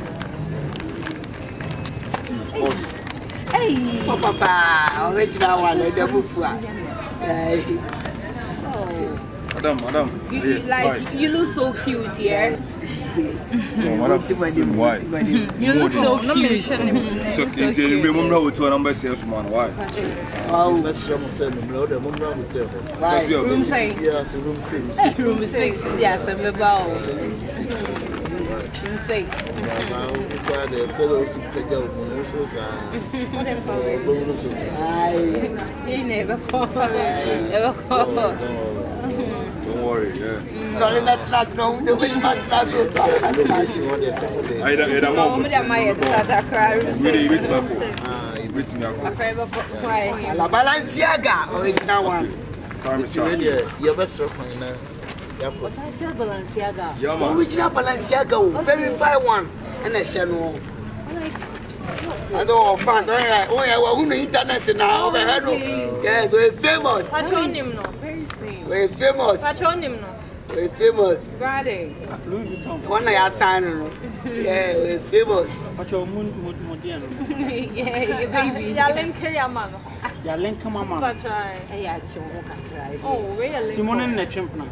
Hey, Papa, original one, the Buffa. Madam. You look so cute, yeah. So, madam, why? You look so cute. So, remember how to number salesman, why? Oh, let's show myself the hotel. Room 6. Yes, room 6. Room 6, yes, I'm about. Room 6. You never call. Don't worry, yeah. Sorry, that's not wrong. The way much not I don't know. La Balenciaga, original one. Your best Original Balenciaga, very fine one. And a channel. I don't find on the internet now. Yeah, we're famous. We're famous. We're famous. Friday. One I signing. Yeah, we're famous. Yeah, baby. Mama. Oh, really? Simone and the chimp now.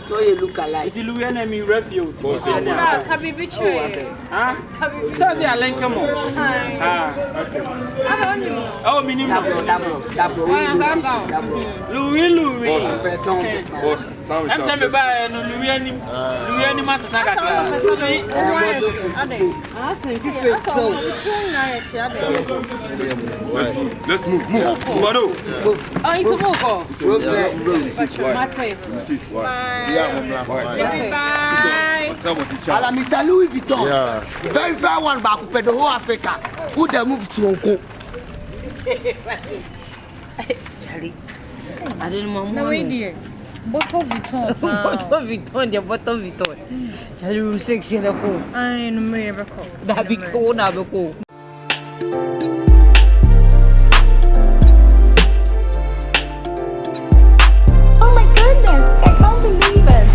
So you look alike. It's Louis and me refuse. Huh? Says I link him. Okay. Oh, minimum. Double. Louis. Boss, now I'm saying me buy Louis any master saga. Let's move. Move. Oh, it's a move. Ala Mr. Louis Vuitton. Yeah. Very fair one back up the whole Africa. Who they move to Hong Charlie, I didn't want No, money. dear. Bottle Vuitton. Bottle Vuitton. Charlie, room 6 in the home. I know me ever call. That be cool, now be cool. Oh my goodness, I can't believe it.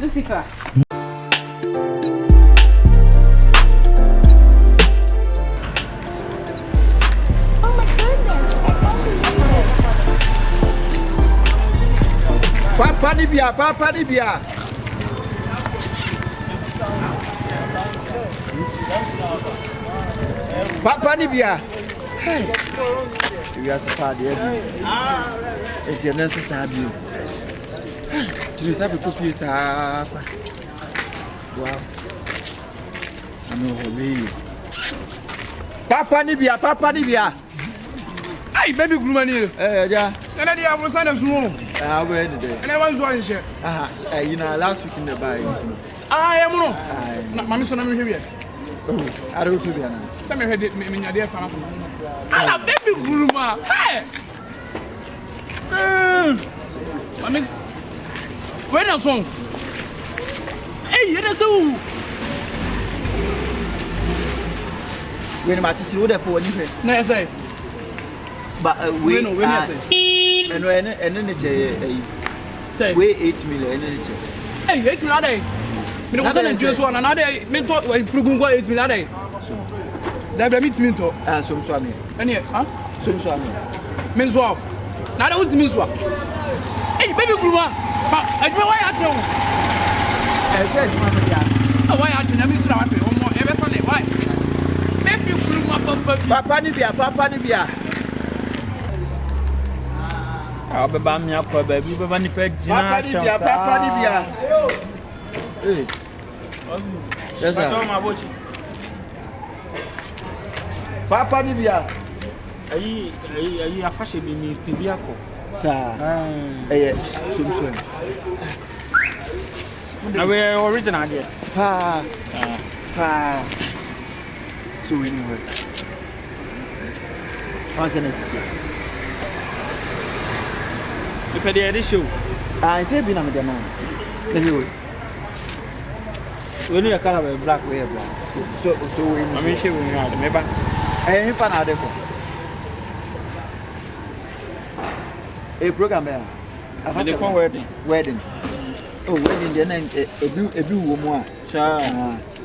Lucifer. Oh my goodness, I can't believe it. Papa Nibia. Papa Nibia. Hey. You are so far there. It's your necessary. To be happy cookies. Wow. I know how Papa Nibia. Hey, baby Grumani. Yeah. And I have son of Zoom. Where did they? And I was one share. You know, last week in the buy. I am not. Mammy, son of here. I don't do that. Some heard it, me, my dear family. I have baby Gruma. Hey! I mean, when I song. Hey, you're so. When my teacher would have for you. No, I say. But we know when I say. And then say, we 8 million energy. Hey, 8 million. Me no go just one another me to we frugun go 8 million. That be meet me to. Some swami. Any, Some swami. Me so. Na da ultimi so. Hey, baby Gruma. But I do why at you. I said, why at you? Na me sira wat. Omo, e be so le why? Baby Gruma Papa Nibia. I'll be bamming up, baby. Papa Nibia. Hey. Yes, sir. Papa Nibia. Are you a fashion in me, Pibiaco? Sir. We're original here. Pa. So anyway. What's the next? Me pɛ deɛ yɛde show. Ah, say bi na me dem na. Maybe we. We need color black. We black. So we. I mean show we know. Me ba. Eh, fa na de ko. A program there. They come wedding. Wedding. Oh, wedding then ebi wo mu a. Cha.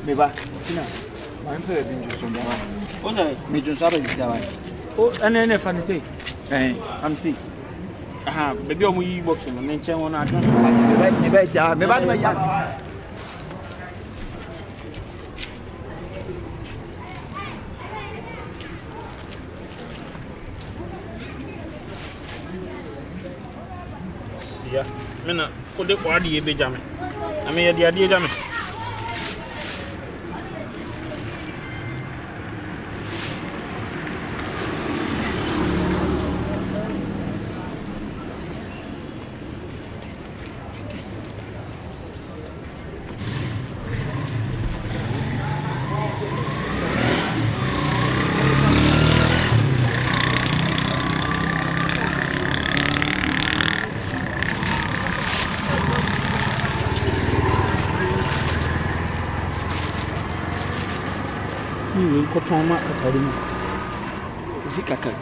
Me ba. Tina. Man pe ebi njo so ndawa. O say. Me njo so ba ndawa. Oh, and fan say. I'm see. Aha, baby omo yi box no me nchen won adon. Me ba si me ba de ya. Yeah, mena ko de ko adi e be jame. Ame ye de adi e jame. Ni ko toma akari mu. Fika kan.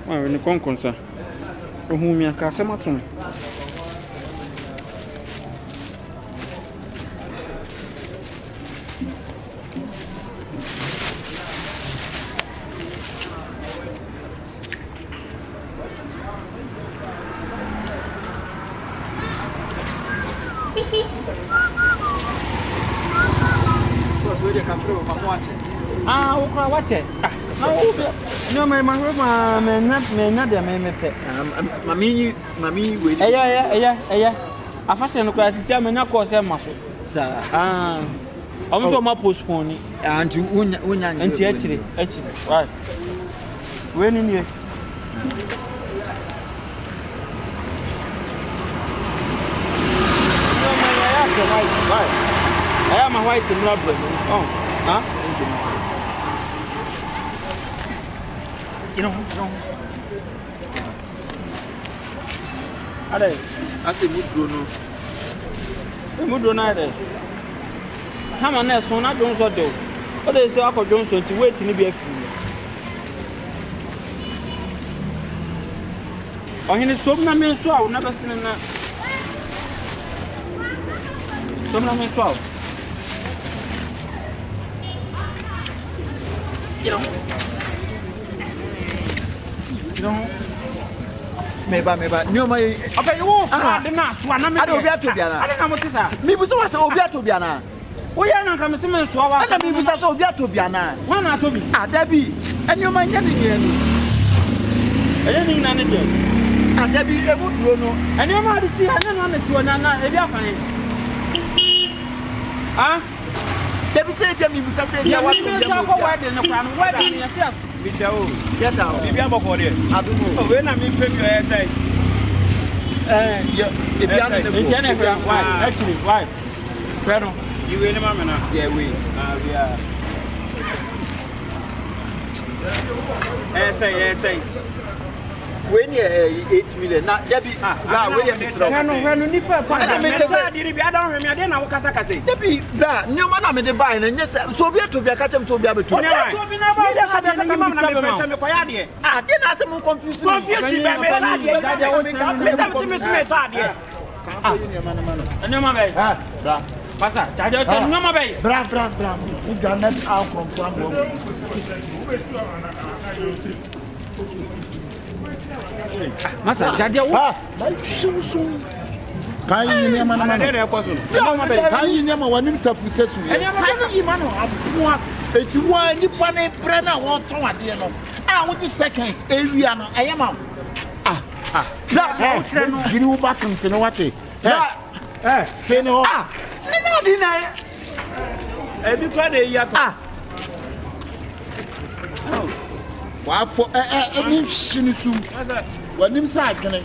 Wa ni konkonsa. Ohun mi aka asema tun. Ah, ukra wache. Na ube. No me na de me pe. Mami we. Eya. Afashe no kwa tisia me na course maso. Sa. Ah. Omo so ma postpone ni. Anti unya. Anti achire. Right. We ni nie. No me ya right. I am a white problem. Huh? You know. Ade. Ase mudro no. Mudro na ade. Hama na so na don so de. O de se akọ so ti wait ni bi afi. Ohini som na me so a na besene na. Som na me so a. You know. Meba. Nyoma yi. Okay, you want to na so na me. Ade obi atobia na. Ade ka mo tisa. Mi buso wa se obi atobia na. Wo ya na ka me se me so wa. Ade mi buso se obi atobia na. Wa na atobi. Adabi. Nyoma nya ni ni enu. Eya ni na ne de. Adabi ebu duro no. Nyoma ade si anya na si na ebi afan. Ah? Debi se dia mi buso se dia wa to dia. Ya ko wa de no kwa no wa de ni ya Bichao. Yes sir. Bibi aboko de. Adumo. Oh, we na mi pay your say. Ebi anu ne ko. Why? Actually, why? Pero You will mama na. Yeah, we. We are. Say. We ni 8 million. Na debi. Bra we dey misro. No nipa kwa. Na me tese. Diri bi adon hwe me ade na wo kasa kase. Debi bra, nyoma na me dey buy na nye so obi atobia ka chem so obi abetu. Obi na ba de ka be na mama na me pete me koya de. Ade na ase mu confuse. Confuse be me ta de. Me to ade. Nyoma be. Bra. Pasa, chajo chen nyoma be. Bra. U ganet out from Congo. Masa, jaje wo. Kan yi ne ma na ma. Nyoma be. Kan yi ne ma wanim tafu sesu. Kan yi ma no aboa. Eti wa nipa ne pre na wo ton ade no. Ah, wo di seconds area no ayema. Da, wo kire no. Giri wo back nse no wate. Fe no. Ni na di na. Ebi kwa de yato. Wa fo eni shini sum. Wanim sa adwene.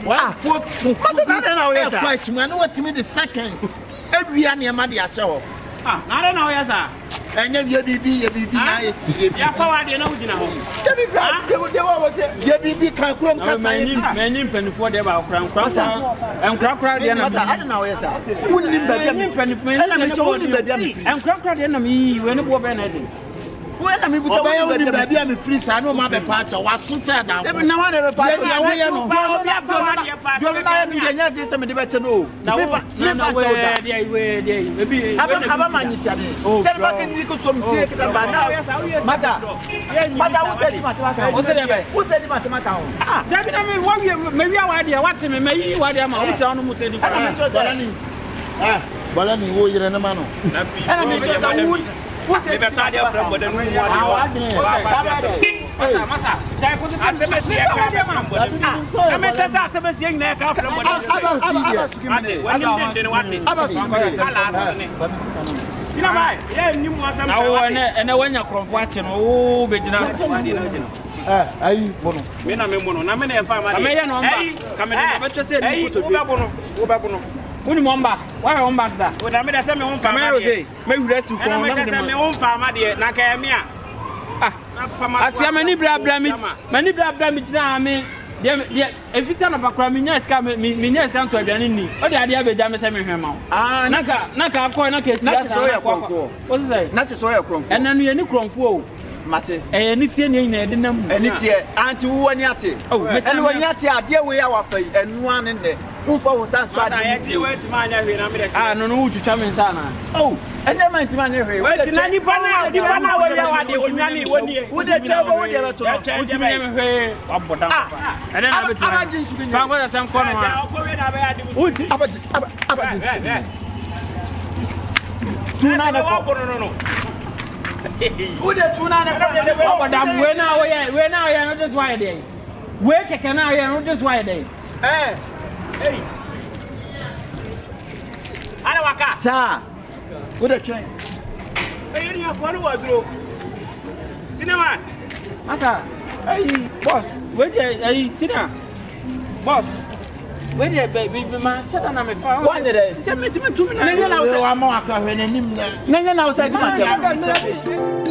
One fourth so. What's that now? Yes, sir. Quite man, what me the seconds. Every year near my dear show. Ah, I don't know, yes, sir. And you be nice. Yeah, forward, you know, you know. You be can come many penny for the about crown and crack the enemy. I don't know, yes, sir. Wouldn't and crack the enemy when it was Benedict. When I'm only baby, I'm free, I know my part. I was so sad now. Every now and then, Uni momba, why on back that? Would I mean, I said, me on family, maybe that's you come. Me on family, Nakamia. I see many many I mean, if you turn up a crime, Minas come to a Janini. What the idea of a damage? Ah, Naka, case, that's what's it? Not a soil crumb, and then you any crumb for Mate, and it's in and it's here, and to one yati. Oh, and one yati, dear way our pay, and one in there. Who was that? I actually went to my name. I don't know to come in Sana. Oh, and then my name. Wait, the nanny panel, the one hour, would the trouble with the change of my and then I would some corner. No. Who the 2 9 when now I am just why day. Where can I am just why day? Hey. Sir, what a train. Hey, you have one word, Cinema. Master, hey, boss, where the cinema? Boss, where the baby man said, and I'm a fire. One day, send me to me 2 minutes. Then I was a more when I said,